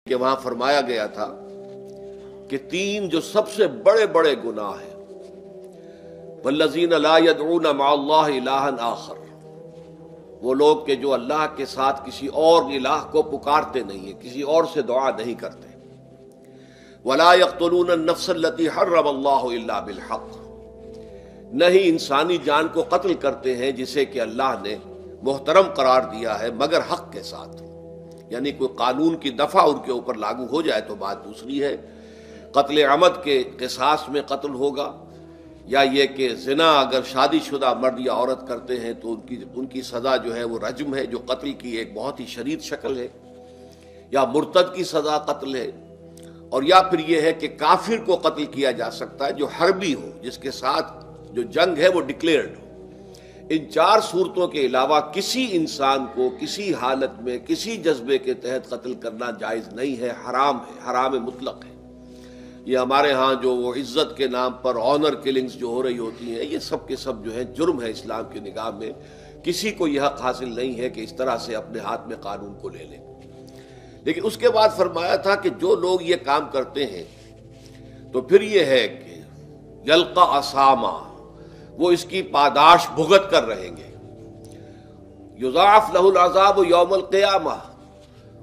کہ وہاں فرمایا گیا تھا کہ تین جو سب سے بڑے بڑے گناہ ہیں، والذین لا يدعون مع اللہ الہا آخر، وہ لوگ کہ جو اللہ کے ساتھ کسی اور الہ کو پکارتے نہیں ہیں، کسی اور سے دعا نہیں کرتے، ولا يقتلون النفس التي حرم اللہ الا بالحق، نہیں انسانی جان کو قتل کرتے ہیں جسے کہ اللہ نے محترم قرار دیا ہے مگر حق کے ساتھ، یعنی کوئی قانون کی دفعہ ان کے اوپر لاگو ہو جائے تو بات دوسری ہے۔ قتل عمد کے قصاص میں قتل ہوگا، یا یہ کہ زنا اگر شادی شدہ مرد یا عورت کرتے ہیں تو ان کی سزا جو ہے وہ رجم ہے، جو قتل کی ایک بہت ہی شدید شکل ہے، یا مرتد کی سزا قتل ہے، اور یا پھر یہ ہے کہ کافر کو قتل کیا جا سکتا ہے جو حربی ہو، جس کے ساتھ جو جنگ ہے وہ ڈکلیئرڈ ہو۔ ان چار صورتوں کے علاوہ کسی انسان کو کسی حالت میں کسی جذبے کے تحت قتل کرنا جائز نہیں ہے، حرام ہے، حرام مطلق ہے۔ یہ ہمارے ہاں جو وہ عزت کے نام پر آنر کلنگز جو ہو رہی ہوتی ہیں، یہ سب کے سب جو ہیں جرم ہے اسلام کی نگاہ میں۔ کسی کو یہ حق حاصل نہیں ہے کہ اس طرح سے اپنے ہاتھ میں قانون کو لے لیں۔ لیکن اس کے بعد فرمایا تھا کہ جو لوگ یہ کام کرتے ہیں تو پھر یہ ہے کہ یلقا اساما، وہ اس کی پاداش بھگت کر رہیں گے۔ یضاعف لہ العذاب یوم القیامہ،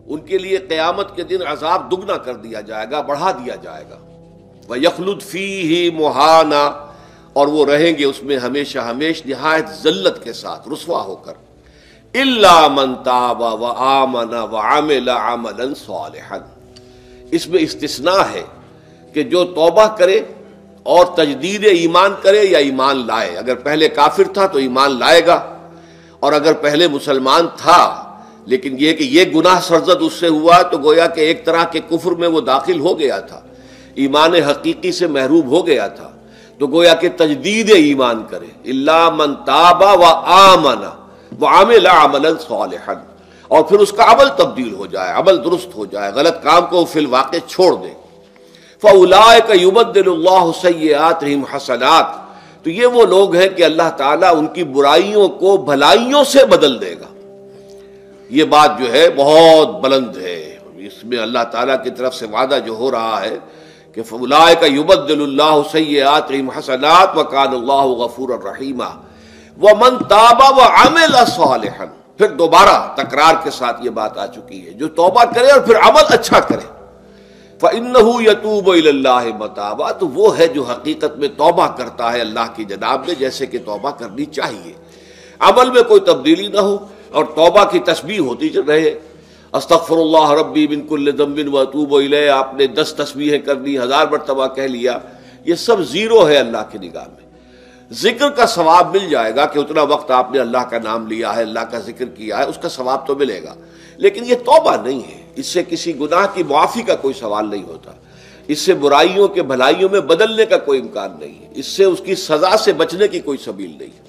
ان کے لیے قیامت کے دن عذاب دگنا کر دیا جائے گا، بڑھا دیا جائے گا۔ وَيَخْلُدْ فِيهِ مُهَانًا، اور وہ رہیں گے اس میں ہمیشہ ہمیش نہایت ذلت کے ساتھ، رسوا ہو کر۔ إِلَّا مَن تَابَ وَآمَنَ وَعَمِلَ عَمَلًا صَالِحًا، اس میں استثناء ہے کہ جو توبہ کرے اور تجدید ایمان کرے یا ایمان لائے۔ اگر پہلے کافر تھا تو ایمان لائے گا، اور اگر پہلے مسلمان تھا لیکن یہ کہ یہ گناہ سرزد اس سے ہوا تو گویا کہ ایک طرح کے کفر میں وہ داخل ہو گیا تھا، ایمان حقیقی سے محروم ہو گیا تھا، تو گویا کہ تجدید ایمان کرے۔ الا من تاب وآمن وعمل عملا صالحا، اور پھر اس کا عمل تبدیل ہو جائے، عمل درست ہو جائے، غلط کام کو فی الواقع چھوڑ دے۔ فاولئک یبدل اللہ سیئاتہم حسنات، تو یہ وہ لوگ ہیں کہ اللہ تعالیٰ ان کی برائیوں کو بھلائیوں سے بدل دے گا۔ یہ بات جو ہے بہت بلند ہے، اس میں اللہ تعالیٰ کی طرف سے وعدہ جو ہو رہا ہے کہ فاولئک یبدل اللہ سیئاتہم حسنات وکان اللہ غفورا رحیما ومن تاب وعمل صالحا، پھر دوبارہ تکرار کے ساتھ یہ بات آ چکی ہے، جو توبہ کرے اور پھر عمل اچھا کرے، فإنہ یتوب الی اللہ متابا، تو وہ ہے جو حقیقت میں توبہ کرتا ہے اللہ کی جناب میں جیسے کہ توبہ کرنی چاہیے، عمل میں کوئی تبدیلی نہ ہو، اور توبہ کی تسبیح ہوتی رہے، استغفر اللہ ربی من کل ذنب واتوب الیہ، آپ نے 10 تسبیحیں کر لی، 1000 مرتبہ کہہ لیا، یہ سب زیرو ہے اللہ کی نگاہ میں۔ ذکر کا ثواب مل جائے گا کہ اتنا وقت آپ نے اللہ کا نام لیا ہے، اللہ کا ذکر کیا ہے، اس کا ثواب تو ملے گا، لیکن یہ توبہ نہیں ہے، اس سے کسی گناہ کی معافی کا کوئی سوال نہیں ہوتا، اس سے برائیوں کے بھلائیوں میں بدلنے کا کوئی امکان نہیں ہے، اس سے اس کی سزا سے بچنے کی کوئی سبیل نہیں ہے۔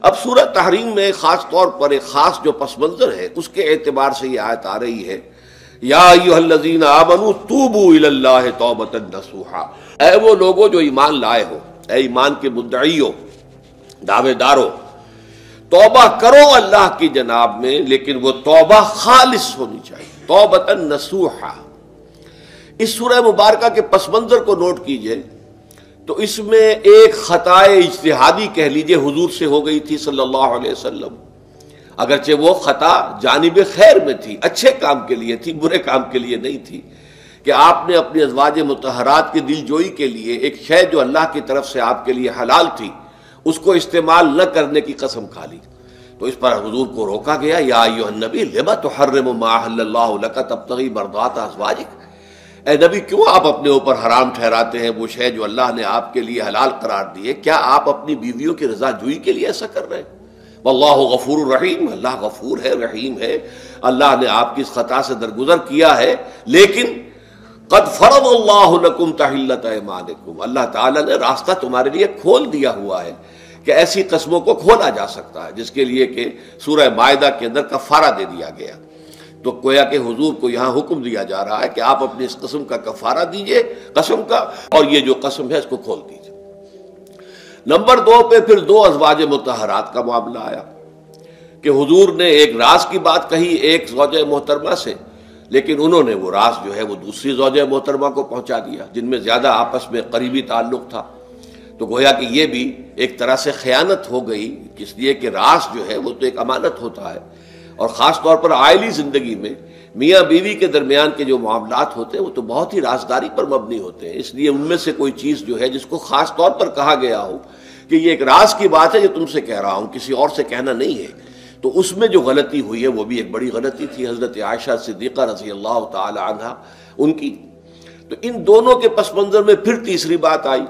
اب سورہ تحریم میں خاص طور پر ایک خاص جو پس منظر ہے اس کے اعتبار سے یہ آیت آ رہی ہے، یا ایھا الذین آمنوا توبوا الی اللہ توبۃ نصوحا، اے وہ لوگوں جو ایمان لائے ہو، اے ایمان کے مدعیوں، دعوے داروں، توبہ کرو اللہ کی جناب میں، لیکن وہ توبہ خالص ہونی چاہیے، توبۃ نصوحا۔ اس سورہ مبارکہ کے پس منظر کو نوٹ کیجئے تو اس میں ایک خطا اجتہادی کہہ لیجئے حضور سے ہو گئی تھی صلی اللہ علیہ وسلم، اگرچہ وہ خطا جانب خیر میں تھی، اچھے کام کے لیے تھی، برے کام کے لیے نہیں تھی، کہ آپ نے اپنی ازواج مطہرات کی دل جوئی کے لیے ایک شے جو اللہ کی طرف سے آپ کے لیے حلال تھی اس کو استعمال نہ کرنے کی قسم کھا لی، تو اس پر حضور کو روکا گیا، یا ایھا النبی لم تحرم ما احل اللہ لک تبتغی مرضات ازواجک، اے نبی کیوں آپ اپنے اوپر حرام ٹھہراتے ہیں وہ شے جو اللہ نے آپ کے لیے حلال قرار دی ہے؟ کیا آپ اپنی بیویوں کی رضا جوئی کے لیے ایسا کر رہے ہیں؟ واللہ غفور الرحیم، اللہ غفور ہے، رحیم ہے، اللہ نے آپ کی اس خطا سے درگزر کیا ہے، لیکن قد فرض اللہ لکم تحلۃ ایمانکم، اللہ تعالیٰ نے راستہ تمہارے لیے کھول دیا ہوا ہے کہ ایسی قسموں کو کھولا جا سکتا ہے، جس کے لیے کہ سورہ مائدہ کے اندر کفارہ دے دیا گیا۔ تو گویا کہ حضور کو یہاں حکم دیا جا رہا ہے کہ آپ اپنی اس قسم کا کفارہ دیجئے، قسم کا، اور یہ جو قسم ہے اس کو کھول دیجئے۔ نمبر 2 پہ پھر 2 ازواج مطہرات کا معاملہ آیا کہ حضور نے ایک راز کی بات کہی ایک زوجہ محترمہ سے، لیکن انہوں نے وہ راز جو ہے وہ دوسری زوجہ محترمہ کو پہنچا دیا جن میں زیادہ آپس میں قریبی تعلق تھا. تو گویا کہ یہ بھی ایک طرح سے خیانت ہو گئی، اس لیے کہ راز جو ہے وہ تو ایک امانت ہوتا ہے، اور خاص طور پر عائلی زندگی میں میاں بیوی کے درمیان کے جو معاملات ہوتے ہیں وہ تو بہت ہی رازداری پر مبنی ہوتے ہیں. اس لیے ان میں سے کوئی چیز جو ہے جس کو خاص طور پر کہا گیا ہو کہ یہ ایک راز کی بات ہے جو تم سے کہہ رہا ہوں، کسی اور سے کہنا نہیں ہے، تو اس میں جو غلطی ہوئی ہے وہ بھی ایک بڑی غلطی تھی حضرت عائشہ صدیقہ رضی اللہ تعالی عنہا ان کی. تو ان دونوں کے پس منظر میں پھر تیسری بات آئی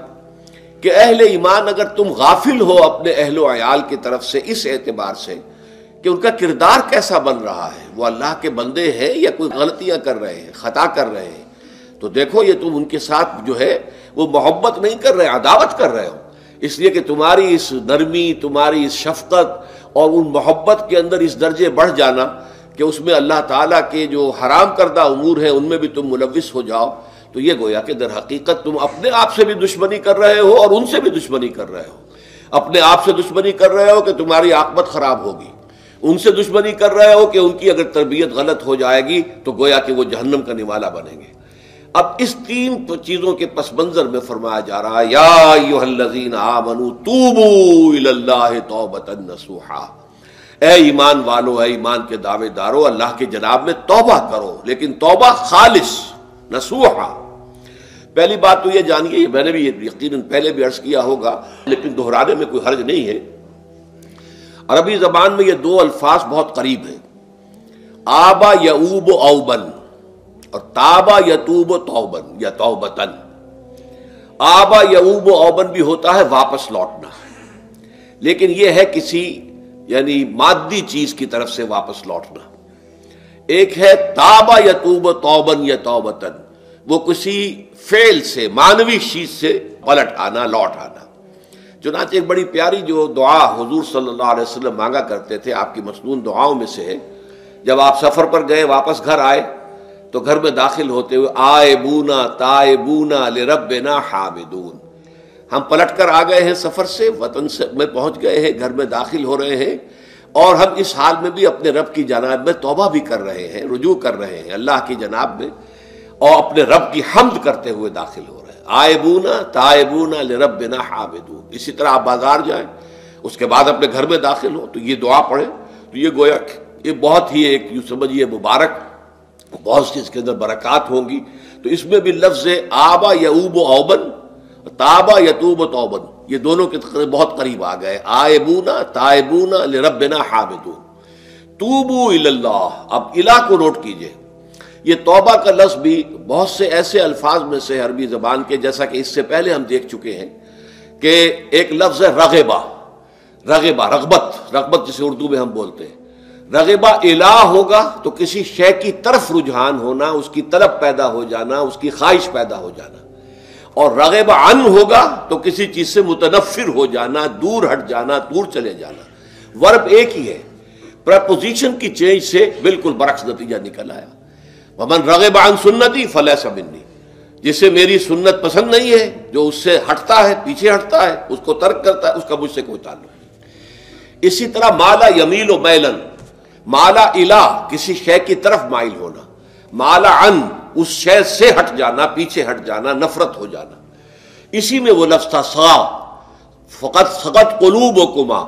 کہ اہل ایمان اگر تم غافل ہو اپنے اہل و عیال کی طرف سے اس اعتبار سے کہ ان کا کردار کیسا بن رہا ہے، وہ اللہ کے بندے ہیں یا کوئی غلطیاں کر رہے ہیں، خطا کر رہے ہیں، تو دیکھو یہ تم ان کے ساتھ جو ہے وہ محبت نہیں کر رہے، عداوت کر رہے ہو. اس لیے کہ تمہاری اس نرمی، تمہاری اس شفقت اور ان محبت کے اندر اس درجے بڑھ جانا کہ اس میں اللہ تعالیٰ کے جو حرام کردہ امور ہیں ان میں بھی تم ملوث ہو جاؤ، تو یہ گویا کہ در حقیقت تم اپنے آپ سے بھی دشمنی کر رہے ہو اور ان سے بھی دشمنی کر رہے ہو. اپنے آپ سے دشمنی کر رہے ہو کہ تمہاری عاقبت خراب ہوگی، ان سے دشمنی کر رہے ہو کہ ان کی اگر تربیت غلط ہو جائے گی تو گویا کہ وہ جہنم کا نوالا بنیں گے. اب اس تین چیزوں کے پس منظر میں فرمایا جا رہا ہے یا ایھا الذین آمنوا توبوا الی اللہ توبۃ نصوحا، اے ایمان والو، اے ایمان کے دعوے دارو، اللہ کے جناب میں توبہ کرو، لیکن توبہ خالص نصوحا. پہلی بات تو یہ جانیے، میں نے بھی یقیناً پہلے بھی عرض کیا ہوگا لیکن دہرانے میں کوئی حرج نہیں ہے، عربی زبان میں یہ دو الفاظ بہت قریب ہیں، آبا یعوب اوبن اور تابا یتوب توبن یا توبتن. آبا یعوب اوبن بھی ہوتا ہے واپس لوٹنا، لیکن یہ ہے کسی یعنی مادی چیز کی طرف سے واپس لوٹنا. ایک ہے تابا یتوب توبن یا توبتن، وہ کسی فعل سے، معنوی چیز سے پلٹ آنا، لوٹ آنا. چنانچہ ایک بڑی پیاری جو دعا حضور صلی اللہ علیہ وسلم مانگا کرتے تھے، آپ کی مسنون دعاؤں میں سے ہے، جب آپ سفر پر گئے واپس گھر آئے تو گھر میں داخل ہوتے ہوئے آئبونا تائبونا لربنا حامدون، ہم پلٹ کر آ گئے ہیں سفر سے، وطن سے میں پہنچ گئے ہیں، گھر میں داخل ہو رہے ہیں، اور ہم اس حال میں بھی اپنے رب کی جناب میں توبہ بھی کر رہے ہیں، رجوع کر رہے ہیں اللہ کی جناب میں، اور اپنے رب کی حمد کرتے ہوئے داخل ہو رہے ہیں. آئبونا تائبونا لربنا حامدون. اسی طرح آپ بازار جائیں، اس کے بعد اپنے گھر میں داخل ہو تو یہ دعا پڑھیں، تو یہ گویا یہ بہت ہی ایک یوں سمجھیے مبارک، بہت سی اس کے اندر برکات ہوں گی. تو اس میں بھی لفظ آبا یعوب اوبن، تابا یتوب توبن، یہ دونوں کے بہت قریب آ گئے، آئبونا تائبونا لربنا حامدون. توبو الی اللہ، اب الہ کو نوٹ کیجئے، یہ توبہ کا لفظ بھی بہت سے ایسے الفاظ میں سے عربی زبان کے، جیسا کہ اس سے پہلے ہم دیکھ چکے ہیں کہ ایک لفظ ہے رغبہ، رغبہ رغبت جسے اردو میں ہم بولتے ہیں. رغبہ الہ ہوگا تو کسی شے کی طرف رجحان ہونا، اس کی طلب پیدا ہو جانا، اس کی خواہش پیدا ہو جانا. اور رغبہ عن ہوگا تو کسی چیز سے متنفر ہو جانا، دور ہٹ جانا، دور چلے جانا. ورب ایک ہی ہے، پریپوزیشن کی چینج سے بالکل برعکس نتیجہ نکل آیا. ومن رغب عن سنتی فلیس منی، جسے میری سنت پسند نہیں ہے، جو اس سے ہٹتا ہے، پیچھے ہٹتا ہے، اس کو ترک کرتا ہے، اس کا مجھ سے کوئی تعلق نہیں. اسی طرح مالا یمیل و میلن، مالا الہ کسی شے کی طرف مائل ہونا، مالا عن اس شے سے ہٹ جانا، پیچھے ہٹ جانا، نفرت ہو جانا. اسی میں وہ لفظ تھا سا، فقط سقط قلوبکما،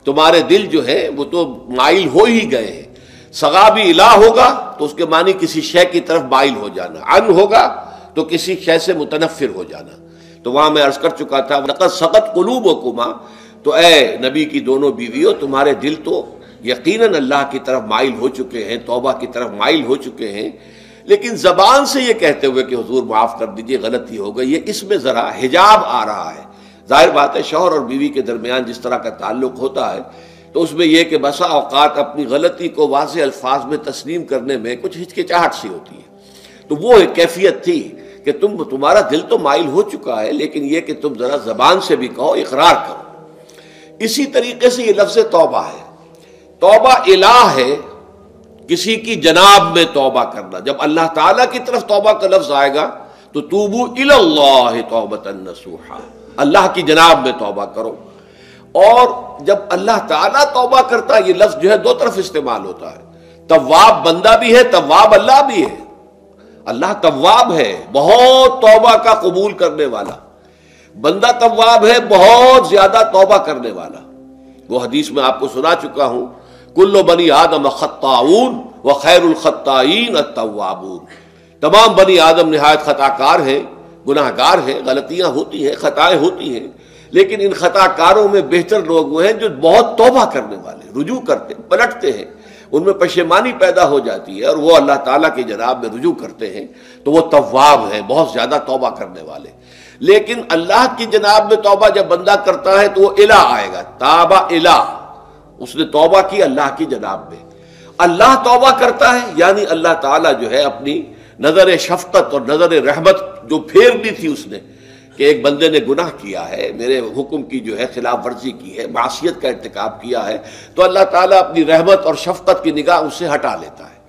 تمہارے دل جو ہے وہ تو مائل ہو ہی گئے ہیں. سغا بھی الہ ہوگا تو اس کے معنی کسی شے کی طرف مائل ہو جانا، عن ہوگا تو کسی شے سے متنفر ہو جانا. تو وہاں میں عرض کر چکا تھا لقد سقط قلوبکما، تو اے نبی کی دونوں بیویوں تمہارے دل تو یقیناً اللہ کی طرف مائل ہو چکے ہیں، توبہ کی طرف مائل ہو چکے ہیں، لیکن زبان سے یہ کہتے ہوئے کہ حضور معاف کر دیجئے غلطی ہو گئی، یہ اس میں ذرا حجاب آ رہا ہے. ظاہر بات ہے شوہر اور بیوی کے درمیان جس طرح کا تعلق ہوتا ہے تو اس میں یہ کہ بسا اوقات اپنی غلطی کو واضح الفاظ میں تسلیم کرنے میں کچھ ہچکچاہٹ سی ہوتی ہے. تو وہ ایک کیفیت تھی کہ تمہارا دل تو مائل ہو چکا ہے، لیکن یہ کہ تم ذرا زبان سے بھی کہو، اقرار کرو. اسی طریقے سے یہ لفظ توبہ ہے، توبہ الہ ہے، کسی کی جناب میں توبہ کرنا. جب اللہ تعالیٰ کی طرف توبہ کا لفظ آئے گا تو توبو الی اللہ توبۃ نصوحا، اللہ کی جناب میں توبہ کرو. اور جب اللہ تعالیٰ توبہ کرتا ہے، یہ لفظ جو ہے دو طرف استعمال ہوتا ہے، تواب بندہ بھی ہے، تواب اللہ بھی ہے. اللہ تواب ہے، بہت توبہ کا قبول کرنے والا، بندہ تواب ہے، بہت زیادہ توبہ کرنے والا۔ وہ حدیث میں آپ کو سنا چکا ہوں، کل بنی آدم خطاؤون وخیر الخطائین التوابون، تمام بنی آدم نہایت خطا کار ہیں، گناہ گار ہیں، غلطیاں ہوتی ہیں، خطائیں ہوتی ہیں، لیکن ان خطا کاروں میں بہتر لوگ وہ ہیں جو بہت توبہ کرنے والے، رجوع کرتے، پلٹتے ہیں، ان میں پشیمانی پیدا ہو جاتی ہے اور وہ اللہ تعالیٰ کی جناب میں رجوع کرتے ہیں، تو وہ تواب ہیں، بہت زیادہ توبہ کرنے والے۔ لیکن اللہ کی جناب میں توبہ جب بندہ کرتا ہے تو وہ الہ آئے گا، تابہ الہ، اس نے توبہ کی اللہ کی جناب میں۔ اللہ توبہ کرتا ہے یعنی اللہ تعالیٰ جو ہے اپنی نظر شفقت اور نظر رحمت جو پھیرنی تھی اس نے، کہ ایک بندے نے گناہ کیا ہے، میرے حکم کی جو ہے خلاف ورزی کی ہے، معصیت کا ارتکاب کیا ہے، تو اللہ تعالیٰ اپنی رحمت اور شفقت کی نگاہ اس سے ہٹا لیتا ہے۔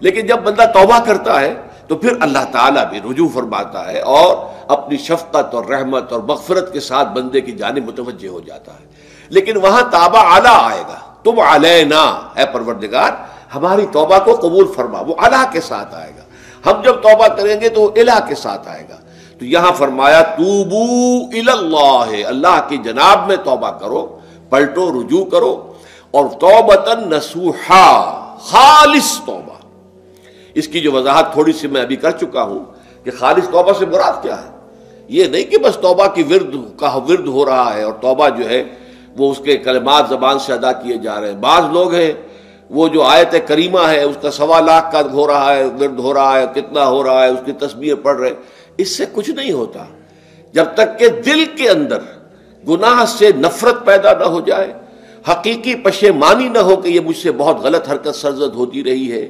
لیکن جب بندہ توبہ کرتا ہے تو پھر اللہ تعالیٰ بھی رجوع فرماتا ہے اور اپنی شفقت اور رحمت اور مغفرت کے ساتھ بندے کی جانب متوجہ ہو جاتا ہے۔ لیکن وہاں تابہ اعلیٰ آئے گا، تب علینا، اے پروردگار ہماری توبہ کو قبول فرما، وہ الہ کے ساتھ آئے گا۔ ہم جب توبہ کریں گے تو وہ الہ کے ساتھ آئے گا۔ تو یہاں فرمایا توبو الی اللہ، اللہ کی جناب میں توبہ کرو، پلٹو، رجوع کرو، اور توبۃ نصوحا، خالص توبہ۔ اس کی جو وضاحت تھوڑی سی میں ابھی کر چکا ہوں کہ خالص توبہ سے مراد کیا ہے۔ یہ نہیں کہ بس توبہ کی ورد ہو رہا ہے اور توبہ جو ہے وہ اس کے کلمات زبان سے ادا کیے جا رہے ہیں۔ بعض لوگ ہیں وہ جو آیت کریمہ ہے اس کا 1.25 لاکھ کا ہو رہا ہے، ورد ہو رہا ہے، کتنا ہو رہا ہے، اس کی تسبیح پڑھ رہے، اس سے کچھ نہیں ہوتا جب تک کہ دل کے اندر گناہ سے نفرت پیدا نہ ہو جائے، حقیقی پشیمانی نہ ہو کہ یہ مجھ سے بہت غلط حرکت سرزد ہوتی رہی ہے،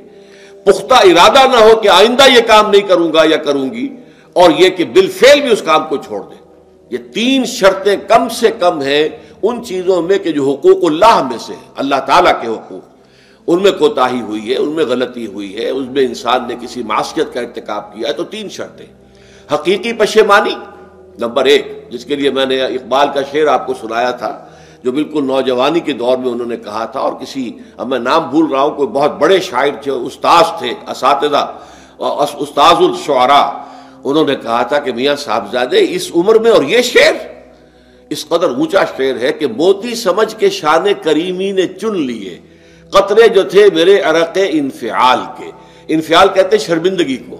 پختہ ارادہ نہ ہو کہ آئندہ یہ کام نہیں کروں گا یا کروں گی، اور یہ کہ بالفعل بھی اس کام کو چھوڑ دے۔ یہ 3 شرطیں کم سے کم ہیں ان چیزوں میں کہ جو حقوق اللہ میں سے اللہ تعالیٰ کے حقوق، ان میں کوتاہی ہوئی ہے، ان میں غلطی ہوئی ہے، اس میں انسان نے کسی معصیت کا ارتکاب کیا ہے، تو 3 شرطیں۔ حقیقی پشیمانی نمبر 1، جس کے لیے میں نے اقبال کا شعر آپ کو سنایا تھا، جو بالکل نوجوانی کے دور میں انہوں نے کہا تھا، اور کسی، اب میں نام بھول رہا ہوں، کوئی بہت بڑے شاعر تھے، استاذ تھے، اساتذہ، استاذ الشعراء، انہوں نے کہا تھا کہ میاں صاحبزادے اس عمر میں، اور یہ شعر اس قدر اونچا شعر ہے کہ موتی سمجھ کے شان کریمی نے چن لیے قطرے جو تھے میرے عرق انفعال کے۔ انفعال کہتے ہیں شرمندگی کو،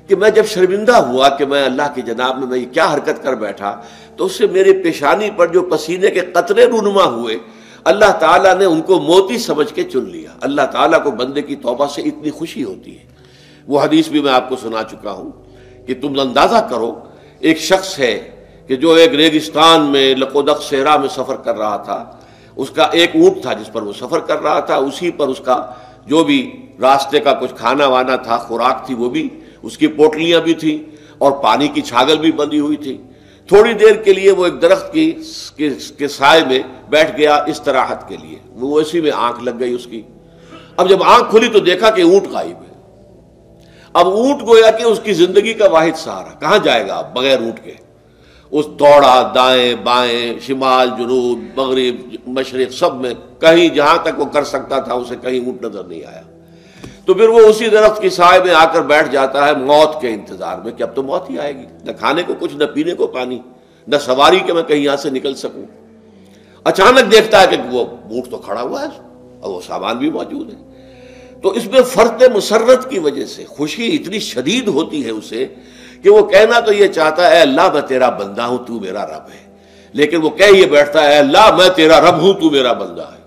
کہ میں جب شرمندہ ہوا کہ میں اللہ کی جناب میں یہ کیا حرکت کر بیٹھا، تو اس سے میرے پیشانی پر جو پسینے کے قطرے رونما ہوئے، اللہ تعالیٰ نے ان کو موتی سمجھ کے چن لیا۔ اللہ تعالیٰ کو بندے کی توبہ سے اتنی خوشی ہوتی ہے۔ وہ حدیث بھی میں آپ کو سنا چکا ہوں کہ تم اندازہ کرو، ایک شخص ہے کہ جو ایک ریگستان میں لقودق صحرا میں سفر کر رہا تھا، اس کا ایک اونٹ تھا جس پر وہ سفر کر رہا تھا، اسی پر اس کا جو بھی راستے کا کچھ کھانا وانا تھا، خوراک تھی، وہ بھی، اس کی پوٹلیاں بھی تھیں اور پانی کی چھاگل بھی بندھی ہوئی تھی۔ تھوڑی دیر کے لیے وہ ایک درخت کے سائے میں بیٹھ گیا استراحت کے لیے، وہ اسی میں آنکھ لگ گئی اس کی۔ اب جب آنکھ کھلی تو دیکھا کہ اونٹ غائب ہے۔ اب اونٹ گویا کہ اس کی زندگی کا واحد سہارا، کہاں جائے گا اب بغیر اونٹ کے؟ اس دوڑا دائیں بائیں، شمال جنوب مغرب مشرق، سب میں کہیں جہاں تک وہ کر سکتا تھا اسے کہیں اونٹ نظر نہیں آیا۔ تو پھر وہ اسی درخت کی سائے میں آ کر بیٹھ جاتا ہے موت کے انتظار میں کہ اب تو موت ہی آئے گی، نہ کھانے کو کچھ، نہ پینے کو پانی، نہ سواری کہ میں کہیں یہاں سے نکل سکوں۔ اچانک دیکھتا ہے کہ وہ اونٹ تو کھڑا ہوا ہے اور وہ سامان بھی موجود ہے۔ تو اس میں فرط مسرت کی وجہ سے خوشی اتنی شدید ہوتی ہے اسے کہ وہ کہنا تو یہ چاہتا ہے اے اللہ میں تیرا بندہ ہوں، تو میرا رب ہے، لیکن وہ کہہ یہ بیٹھتا ہے اے اللہ میں تیرا رب ہوں، تو میرا بندہ ہے۔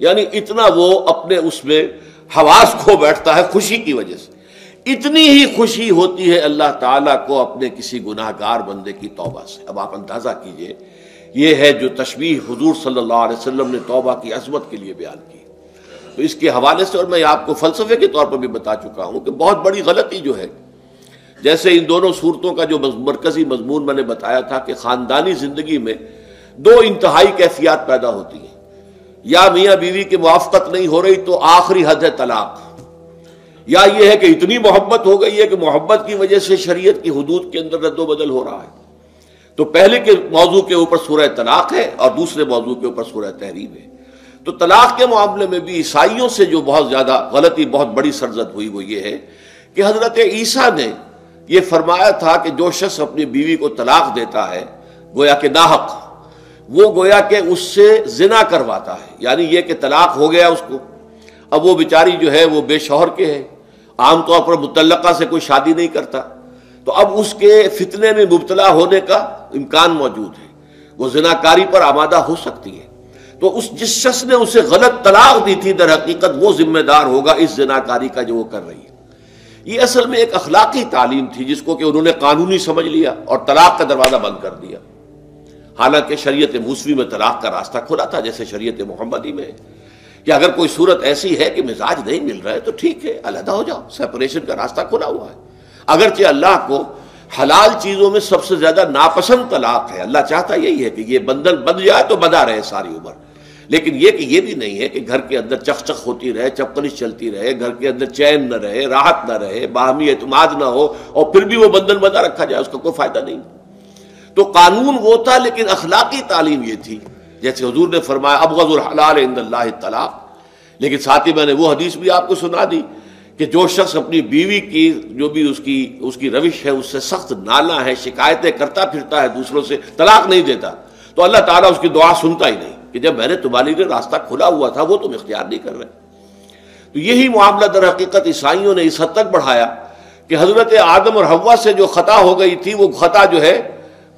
یعنی اتنا وہ اپنے اس میں حواس کھو بیٹھتا ہے خوشی کی وجہ سے۔ اتنی ہی خوشی ہوتی ہے اللہ تعالیٰ کو اپنے کسی گناہ گار بندے کی توبہ سے۔ اب آپ اندازہ کیجئے، یہ ہے جو تشبیہ حضور صلی اللہ علیہ وسلم نے توبہ کی عظمت کے لیے بیان کی۔ تو اس کے حوالے سے، اور میں آپ کو فلسفے کے طور پر بھی بتا چکا ہوں کہ بہت بڑی غلطی جو ہے، جیسے ان دونوں صورتوں کا جو مرکزی مضمون میں نے بتایا تھا کہ خاندانی زندگی میں 2 انتہائی کیفیات پیدا ہوتی ہیں، یا میاں بیوی کی موافقت نہیں ہو رہی تو آخری حد ہے طلاق، یا یہ ہے کہ اتنی محبت ہو گئی ہے کہ محبت کی وجہ سے شریعت کی حدود کے اندر رد و بدل ہو رہا ہے۔ تو پہلے کے موضوع کے اوپر سورہ طلاق ہے اور دوسرے موضوع کے اوپر سورہ تحریم ہے۔ تو طلاق کے معاملے میں بھی عیسائیوں سے جو بہت زیادہ غلطی، بہت بڑی سرزد ہوئی، وہ یہ ہے کہ حضرت عیسیٰ نے یہ فرمایا تھا کہ جو شخص اپنی بیوی کو طلاق دیتا ہے گویا کہ ناحق، وہ گویا کہ اس سے زنا کرواتا ہے، یعنی یہ کہ طلاق ہو گیا اس کو، اب وہ بیچاری جو ہے وہ بے شوہر کے ہے، عام طور پر مطلقہ سے کوئی شادی نہیں کرتا، تو اب اس کے فتنے میں مبتلا ہونے کا امکان موجود ہے، وہ زناکاری پر آمادہ ہو سکتی ہے۔ تو جس شخص نے اسے غلط طلاق دی تھی در حقیقت وہ ذمہ دار ہوگا اس زناکاری کا جو وہ کر رہی ہے۔ یہ اصل میں ایک اخلاقی تعلیم تھی جس کو کہ انہوں نے قانونی سمجھ لیا اور طلاق کا دروازہ بند کر دیا، حالانکہ شریعت موسوی میں طلاق کا راستہ کھلا تھا جیسے شریعت محمدی میں، کہ اگر کوئی صورت ایسی ہے کہ مزاج نہیں مل رہا ہے تو ٹھیک ہے، علیحدہ ہو جاؤ، سیپریشن کا راستہ کھلا ہوا ہے۔ اگرچہ اللہ کو حلال چیزوں میں سب سے زیادہ ناپسند طلاق ہے، اللہ چاہتا یہی ہے کہ یہ بندھن بندھ جائے تو بندھا رہے ساری عمر، لیکن یہ کہ یہ بھی نہیں ہے کہ گھر کے اندر چخ چخ ہوتی رہے، چپکلش چلتی رہے، گھر کے اندر چین نہ رہے، راحت نہ رہے، باہمی اعتماد نہ ہو اور پھر بھی وہ بندھن بندھا رکھا جائے، اس کا کوئی فائدہ نہیں۔ تو قانون وہ تھا لیکن اخلاقی تعلیم یہ تھی، جیسے حضور نے فرمایا ابغض الحلال عند اللہ الطلاق، لیکن ساتھ ہی میں نے وہ حدیث بھی آپ کو سنا دی کہ جو شخص اپنی بیوی کی جو بھی اس کی روش ہے اس سے سخت نالا ہے، شکایتیں کرتا پھرتا ہے دوسروں سے، طلاق نہیں دیتا، تو اللہ تعالیٰ اس کی دعا سنتا ہی نہیں کہ جب میں نے تمہارے لیے راستہ کھلا ہوا تھا وہ تم اختیار نہیں کر رہے۔ تو یہی معاملہ در حقیقت عیسائیوں نے اس حد تک بڑھایا کہ حضرت آدم اور حوا سے جو خطا ہو گئی تھی وہ خطا جو ہے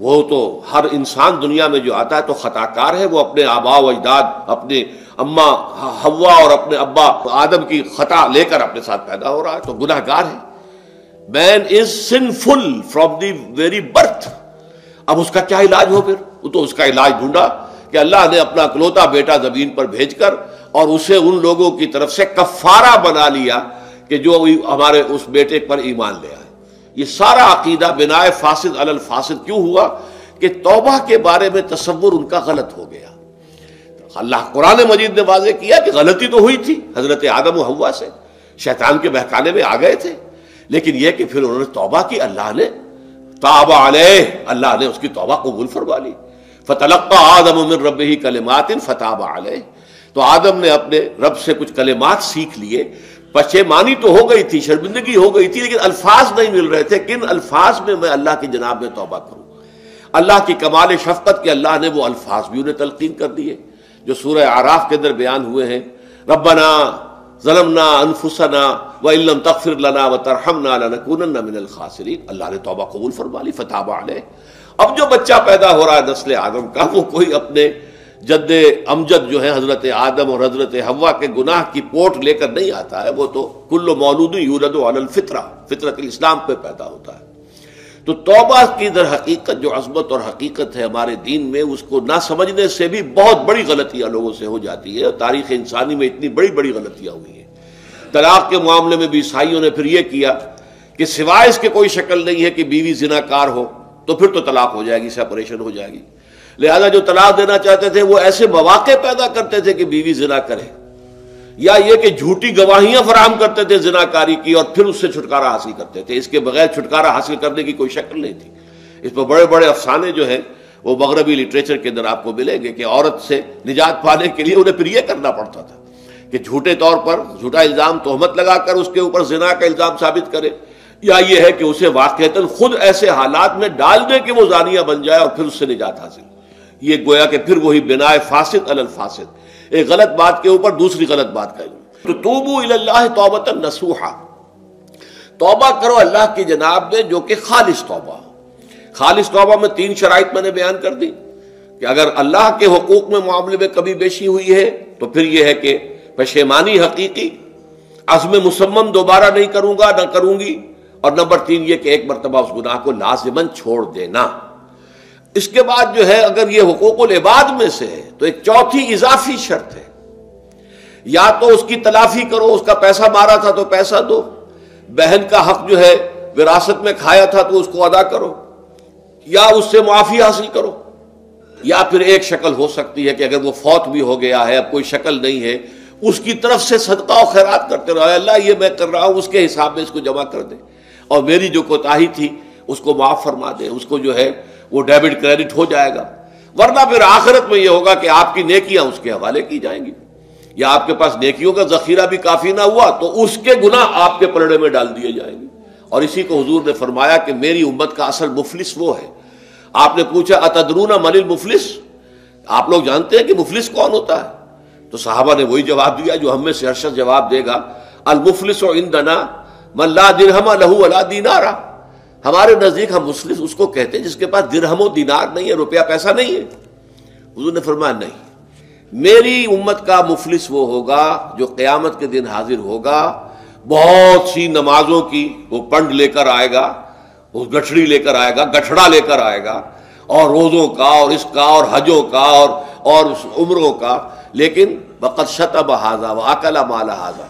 وہ تو ہر انسان دنیا میں جو آتا ہے تو خطا کار ہے، وہ اپنے آباء و اجداد، اپنے اماں حوا اور اپنے ابا آدم کی خطا لے کر اپنے ساتھ پیدا ہو رہا ہے، تو گناہ گار ہے۔ Man is sinful from the very birth. اب اس کا کیا علاج ہو؟ پھر وہ تو اس کا علاج ڈھونڈا کہ اللہ نے اپنا اکلوتا بیٹا زمین پر بھیج کر اور اسے ان لوگوں کی طرف سے کفارہ بنا لیا کہ جو ہمارے اس بیٹے پر ایمان لے آئے۔ یہ سارا عقیدہ بناء فاسد علی الفاسد کیوں ہوا؟ کہ توبہ کے بارے میں تصور ان کا غلط ہو گیا۔ اللہ قرآن مجید نے واضح کیا کہ غلطی تو ہوئی تھی حضرت آدم و حوا سے، شیطان کے بہکانے میں آ گئے تھے، لیکن یہ کہ پھر انہوں نے توبہ کی، اللہ نے تاب علیہ، اللہ نے اس کی توبہ قبول فرما لی۔ فتلقى آدم من ربہ کلمات فتاب علیہ، تو آدم نے اپنے رب سے کچھ کلمات سیکھ لیے، پشیمانی تو ہو گئی تھی، شرمندگی ہو گئی تھی، لیکن الفاظ نہیں مل رہے تھے، کن الفاظ میں میں اللہ کی جناب میں توبہ کروں۔ اللہ کی کمال شفقت کے اللہ نے وہ الفاظ بھی انہیں تلقین کر دیے جو سورہ اعراف کے اندر بیان ہوئے ہیں، ربنا ظلمنا انفسنا وان لم تغفر لنا وترحمنا لنکونن من الخاسرین، اللہ نے توبہ قبول فرما لی، فتاب علیہ۔ اب جو بچہ پیدا ہو رہا ہے نسل آدم کا، وہ کوئی اپنے جد امجد جو ہے حضرت آدم اور حضرت حوا کے گناہ کی پوٹ لے کر نہیں آتا ہے، وہ تو کل مولود یولد علی الفطرہ، فطرت الاسلام پہ پیدا ہوتا ہے۔ تو توبہ کی در حقیقت جو عظمت اور حقیقت ہے ہمارے دین میں، اس کو نہ سمجھنے سے بھی بہت بڑی غلطیاں لوگوں سے ہو جاتی ہے، اور تاریخ انسانی میں اتنی بڑی بڑی غلطیاں ہوئی ہیں۔ طلاق کے معاملے میں بھی عیسائیوں نے پھر یہ کیا کہ سوائے اس کے کوئی شکل نہیں ہے کہ بیوی زنا کار ہو تو پھر تو طلاق ہو جائے گی، سیپریشن ہو جائے گی، لہذا جو طلاق دینا چاہتے تھے وہ ایسے مواقع پیدا کرتے تھے کہ بیوی زنا کرے، یا یہ کہ جھوٹی گواہیاں فراہم کرتے تھے زناکاری کی اور پھر اس سے چھٹکارا حاصل کرتے تھے۔ اس کے بغیر چھٹکارا حاصل کرنے کی کوئی شکل نہیں تھی۔ اس پر بڑے بڑے افسانے جو ہیں وہ مغربی لٹریچر کے اندر آپ کو ملیں گے کہ عورت سے نجات پانے کے لیے انہیں پھر یہ کرنا پڑتا تھا کہ جھوٹے طور پر جھوٹا الزام تہمت لگا کر اس کے اوپر زنا کا الزام ثابت کرے، یا یہ ہے کہ اسے واقعتاً خود ایسے حالات میں ڈال دے کہ وہ زانیہ بن جائے اور پھر اس سے نجات حاصل۔ یہ گویا کہ پھر وہی بناء فاسد علی الفاسد، ایک غلط بات کے اوپر دوسری غلط بات کہی۔ تو توبوا الی اللہ توبۃ نصوحا، توبہ کرو اللہ کی جناب میں جو کہ خالص توبہ ہو۔ خالص توبہ میں 3 شرائط میں نے بیان کر دی کہ اگر اللہ کے حقوق میں معاملے میں کمی بیشی ہوئی ہے تو پھر یہ ہے کہ پشیمانی حقیقی، عزم مصمم دوبارہ نہیں کروں گا نہ کروں گی، اور نمبر 3 یہ کہ ایک مرتبہ اس گناہ کو لازماً چھوڑ دینا۔ اس کے بعد جو ہے اگر یہ حقوق العباد میں سے ہے تو ایک چوتھی اضافی شرط ہے، یا تو اس کی تلافی کرو، اس کا پیسہ مارا تھا تو پیسہ دو، بہن کا حق جو ہے وراثت میں کھایا تھا تو اس کو ادا کرو، یا اس سے معافی حاصل کرو، یا پھر ایک شکل ہو سکتی ہے کہ اگر وہ فوت بھی ہو گیا ہے، اب کوئی شکل نہیں ہے، اس کی طرف سے صدقہ و خیرات کرتے رہو، اللہ یہ میں کر رہا ہوں اس کے حساب میں اس کو جمع کر دے، اور میری جو کوتاہی تھی اس کو معاف فرما دے، اس کو جو ہے وہ ڈیبٹ کریڈٹ ہو جائے گا، ورنہ پھر آخرت میں یہ ہوگا کہ آپ کی نیکیاں اس کے حوالے کی جائیں گی، یا آپ کے پاس نیکیوں کا ذخیرہ بھی کافی نہ ہوا تو اس کے گناہ آپ کے پلڑے میں ڈال دیے جائیں گے۔ اور اسی کو حضور نے فرمایا کہ میری امت کا اصل مفلس وہ ہے۔ آپ نے پوچھا اتدرون من المفلس، آپ لوگ جانتے ہیں کہ مفلس کون ہوتا ہے؟ تو صحابہ نے وہی جواب دیا جو ہم میں سے ہر شخص جواب دے گا، المفلس عندنا من لا درہم لہ ولا دینار، ہمارے نزدیک ہم مفلس اس کو کہتے ہیں جس کے پاس درہم و دینار نہیں ہے، روپیہ پیسہ نہیں ہے۔ حضور نے فرمایا نہیں، میری امت کا مفلس وہ ہوگا جو قیامت کے دن حاضر ہوگا، بہت سی نمازوں کی وہ پنڈ لے کر آئے گا، وہ گٹھڑی لے کر آئے گا، گٹھڑا لے کر آئے گا، اور روزوں کا اور اس کا اور حجوں کا اور عمروں کا، لیکن وقد شتم ھذا واکل مال ھذا،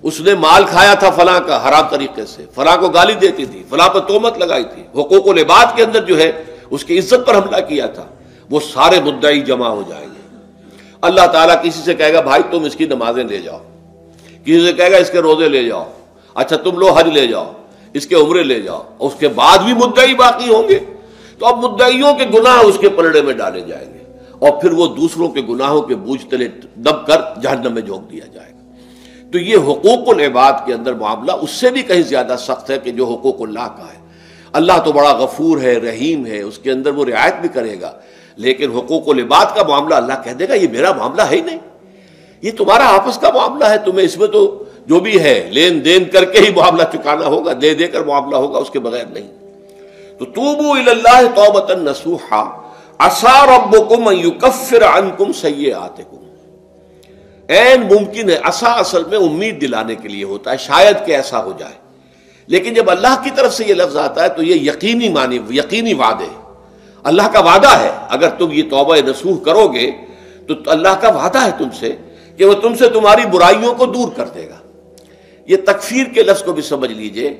اس نے مال کھایا تھا فلاں کا حرام طریقے سے، فلاں کو گالی دیتی تھی، فلاں پر تہمت لگائی تھی، حقوق العباد کے اندر جو ہے اس کی عزت پر حملہ کیا تھا، وہ سارے مدعی جمع ہو جائیں گے۔ اللہ تعالیٰ کسی سے کہے گا بھائی تم اس کی نمازیں لے جاؤ، کسی سے کہے گا اس کے روزے لے جاؤ، اچھا تم لو حج لے جاؤ، اس کے عمرے لے جاؤ، اس کے بعد بھی مدعی باقی ہوں گے، تو اب مدعیوں کے گناہ اس کے پلڑے میں ڈالے جائیں گے، اور پھر وہ دوسروں کے گناہوں کے بوجھ تلے دب کر جہنم میں جھونک دیا جائے گا۔ تو یہ حقوق العباد کے اندر معاملہ اس سے بھی کہیں زیادہ سخت ہے کہ جو حقوق اللہ کا ہے۔ اللہ تو بڑا غفور ہے، رحیم ہے، اس کے اندر وہ رعایت بھی کرے گا، لیکن حقوق العباد کا معاملہ اللہ کہہ دے گا یہ میرا معاملہ ہے ہی نہیں، یہ تمہارا آپس کا معاملہ ہے، تمہیں اس میں تو جو بھی ہے لین دین کر کے ہی معاملہ چکانا ہوگا، دے دے کر معاملہ ہوگا، اس کے بغیر نہیں۔ تو توبوا الی اللہ توبۃ نصوحا عسى ربکم ان یکفر عنکم سیئاتکم، عین ممکن ہے، عسى اصل میں امید دلانے کے لیے ہوتا ہے، شاید کہ ایسا ہو جائے، لیکن جب اللہ کی طرف سے یہ لفظ آتا ہے تو یہ یقینی معنی، یقینی وعدے، اللہ کا وعدہ ہے، اگر تم یہ توبہ نصوح کرو گے تو اللہ کا وعدہ ہے تم سے کہ وہ تم سے تمہاری برائیوں کو دور کر دے گا۔ یہ تکفیر کے لفظ کو بھی سمجھ لیجئے،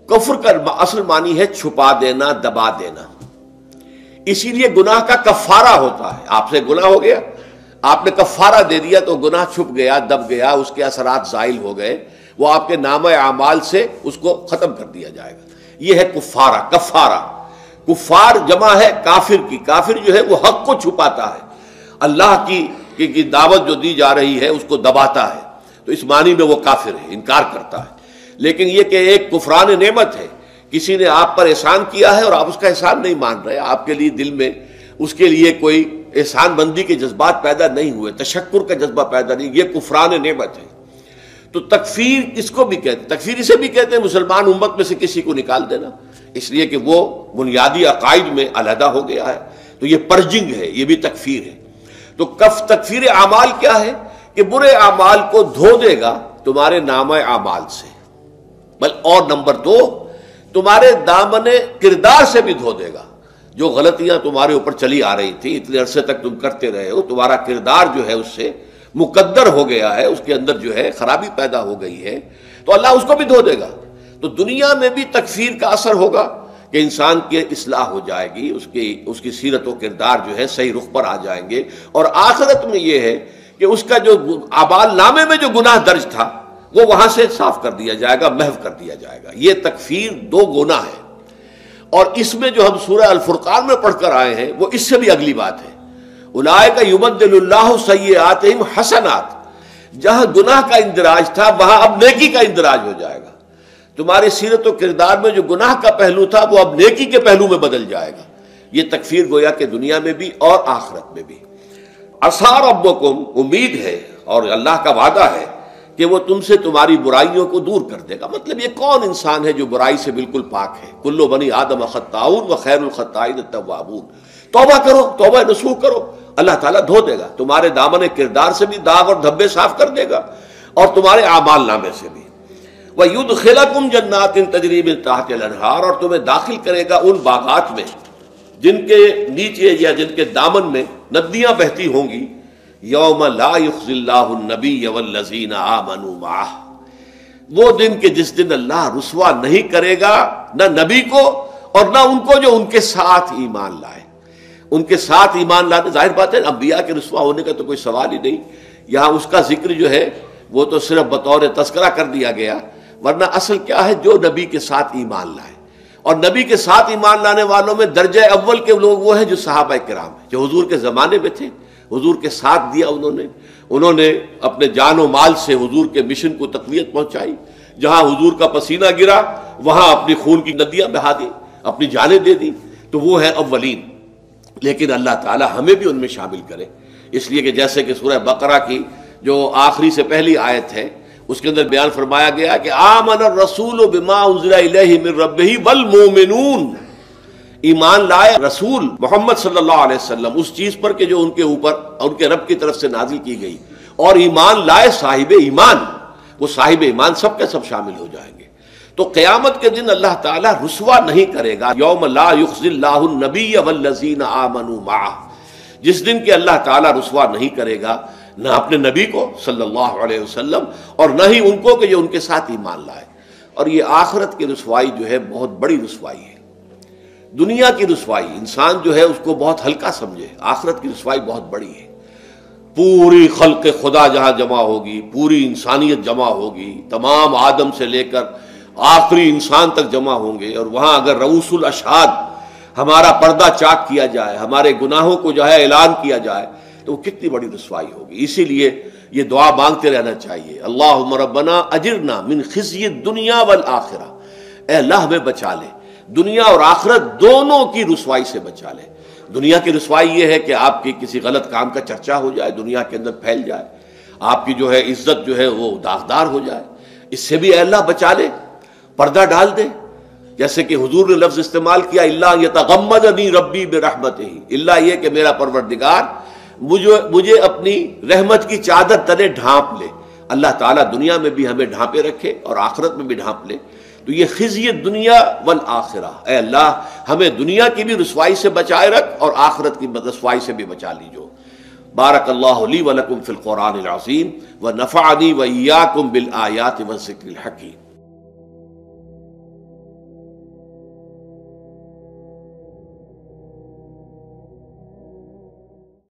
کفر کا اصل معنی ہے چھپا دینا، دبا دینا، اسی لیے گناہ کا کفارہ ہوتا ہے۔ آپ سے گناہ ہو گیا، آپ نے کفارہ دے دیا تو گناہ چھپ گیا، دب گیا، اس کے اثرات زائل ہو گئے، وہ آپ کے نامہ اعمال سے اس کو ختم کر دیا جائے گا۔ یہ ہے کفارہ، کفارہ۔ کفار جمع ہے کافر کی، کافر جو ہے وہ حق کو چھپاتا ہے، اللہ کی دعوت جو دی جا رہی ہے اس کو دباتا ہے، تو اس معنی میں وہ کافر ہے، انکار کرتا ہے۔ لیکن یہ کہ ایک کفران نعمت ہے، کسی نے آپ پر احسان کیا ہے اور آپ اس کا احسان نہیں مان رہے، آپ کے لیے دل میں اس کے لیے کوئی احسان بندی کے جذبات پیدا نہیں ہوئے، تشکر کا جذبہ پیدا نہیں، یہ کفران نعمت ہے۔ تو تکفیر کس کو بھی کہتے ہیں؟ تکفیر اسے بھی کہتے ہیں مسلمان امت میں سے کسی کو نکال دینا، اس لیے کہ وہ بنیادی عقائد میں علیحدہ ہو گیا ہے، تو یہ پرجنگ ہے، یہ بھی تکفیر ہے۔ تو تکفیر اعمال کیا ہے؟ کہ برے اعمال کو دھو دے گا تمہارے نامہ اعمال سے، اور نمبر دو تمہارے دامن کردار سے بھی دھو دے گا، جو غلطیاں تمہارے اوپر چلی آ رہی تھی، اتنے عرصے تک تم کرتے رہے ہو، تمہارا کردار جو ہے اس سے مقدر ہو گیا ہے، اس کے اندر جو ہے خرابی پیدا ہو گئی ہے، تو اللہ اس کو بھی دھو دے گا۔ تو دنیا میں بھی تکفیر کا اثر ہوگا کہ انسان کی اصلاح ہو جائے گی، اس کی سیرت و کردار جو ہے صحیح رخ پر آ جائیں گے، اور آخرت میں یہ ہے کہ اس کا جو اعمال نامے میں جو گناہ درج تھا وہ وہاں سے صاف کر دیا جائے گا، محو کر دیا جائے گا۔ یہ تکفیر دو گناہ ہے، اور اس میں جو ہم سورہ الفرقان میں پڑھ کر آئے ہیں وہ اس سے بھی اگلی بات ہے، اولئک یبدل اللہ سیئاتہم حسنات، جہاں گناہ کا اندراج تھا وہاں اب نیکی کا اندراج ہو جائے گا، تمہاری سیرت و کردار میں جو گناہ کا پہلو تھا وہ اب نیکی کے پہلو میں بدل جائے گا۔ یہ تکفیر گویا کہ دنیا میں بھی اور آخرت میں بھی۔ عسیٰ ربکم، امید ہے اور اللہ کا وعدہ ہے کہ وہ تم سے تمہاری برائیوں کو دور کر دے گا۔ مطلب یہ کون انسان ہے جو برائی سے بالکل پاک ہے؟ کل بنی آدم خطاؤن و خیر الخطائین التوابون۔ توبہ کرو، توبہ نصوح کرو، اللہ تعالیٰ دھو دے گا، تمہارے دامن کردار سے بھی داغ اور دھبے صاف کر دے گا، اور تمہارے اعمال نامے سے بھی۔ وَيُدْخِلَكُمْ جَنَّاتٍ تَجْرِي مِن تَحْتِهَا الْأَنْهَارُ، اور تمہیں داخل کرے گا ان باغات میں جن کے نیچے یا جن کے دامن میں ندیاں بہتی ہوں گی۔ یوم لا یخزی اللہ النبی والذین آمنوا معہ، وہ دن کہ جس دن اللہ رسوا نہیں کرے گا نہ نبی کو اور نہ ان کو جو ان کے ساتھ ایمان لائے۔ ان کے ساتھ ایمان لانے، ظاہر بات ہے انبیاء کے رسوا ہونے کا تو کوئی سوال ہی نہیں، یہاں اس کا ذکر جو ہے وہ تو صرف بطور تذکرہ کر دیا گیا، ورنہ اصل کیا ہے؟ جو نبی کے ساتھ ایمان لائے، اور نبی کے ساتھ ایمان لانے والوں میں درجہ اول کے لوگ وہ ہیں جو صحابہ کرام ہیں، جو حضور کے زمانے میں تھے، حضور کے ساتھ دیا انہوں نے اپنے جان و مال سے حضور کے مشن کو تقویت پہنچائی، جہاں حضور کا پسینہ گرا وہاں اپنی خون کی ندیاں بہا دی، اپنی جانیں دے دی، تو وہ ہے اولین۔ لیکن اللہ تعالی ہمیں بھی ان میں شامل کرے، اس لیے کہ جیسے کہ سورہ بقرہ کی جو آخری سے پہلی آیت ہے اس کے اندر بیان فرمایا گیا کہ آمن الرسول بما انزل الیہ من ربہ والمؤمنون، ایمان لائے رسول محمد صلی اللہ علیہ وسلم اس چیز پر کہ جو ان کے اوپر ان کے رب کی طرف سے نازل کی گئی، اور ایمان لائے صاحب ایمان، وہ صاحب ایمان سب کے سب شامل ہو جائیں گے۔ تو قیامت کے دن اللہ تعالیٰ رسوا نہیں کرے گا، یوم لا یخزی اللہ النبی والذین آمنوا معہ، جس دن کہ اللہ تعالیٰ رسوا نہیں کرے گا نہ اپنے نبی کو صلی اللہ علیہ وسلم اور نہ ہی ان کو کہ جو ان کے ساتھ ایمان لائے۔ اور یہ آخرت کی رسوائی جو ہے بہت بڑی رسوائی ہے۔ دنیا کی رسوائی انسان جو ہے اس کو بہت ہلکا سمجھے، آخرت کی رسوائی بہت بڑی ہے۔ پوری خلق خدا جہاں جمع ہوگی، پوری انسانیت جمع ہوگی، تمام آدم سے لے کر آخری انسان تک جمع ہوں گے، اور وہاں اگر رؤوس الاشہاد ہمارا پردہ چاک کیا جائے، ہمارے گناہوں کو جو ہے اعلان کیا جائے، تو وہ کتنی بڑی رسوائی ہوگی۔ اسی لیے یہ دعا مانگتے رہنا چاہیے، اللہم ربنا اجرنا من خزی الدنیا والآخرہ، اے اللہ ہمیں بچا لے، دنیا اور آخرت دونوں کی رسوائی سے بچا لے۔ دنیا کی رسوائی یہ ہے کہ آپ کی کسی غلط کام کا چرچا ہو جائے، دنیا کے اندر پھیل جائے، آپ کی جو ہے عزت جو ہے وہ داغدار ہو جائے، اس سے بھی اے اللہ بچا لے، پردہ ڈال دے۔ جیسے کہ حضور نے لفظ استعمال کیا الا یتغمدنی ربی برحمتہ، الا یہ کہ میرا پروردگار مجھے اپنی رحمت کی چادر تلے ڈھانپ لے۔ اللہ تعالیٰ دنیا میں بھی ہمیں ڈھانپے رکھے اور آخرت میں بھی ڈھانپ لے۔ تو یہ خزی دنیا والآخرہ، اے اللہ ہمیں دنیا کی بھی رسوائی سے بچائے رکھ اور آخرت کی رسوائی سے بھی بچا لیجو۔ بارک اللہ لی ولکم فی القرآن العظیم ونفعنی وإیاکم بالآیات والذکر الحکیم۔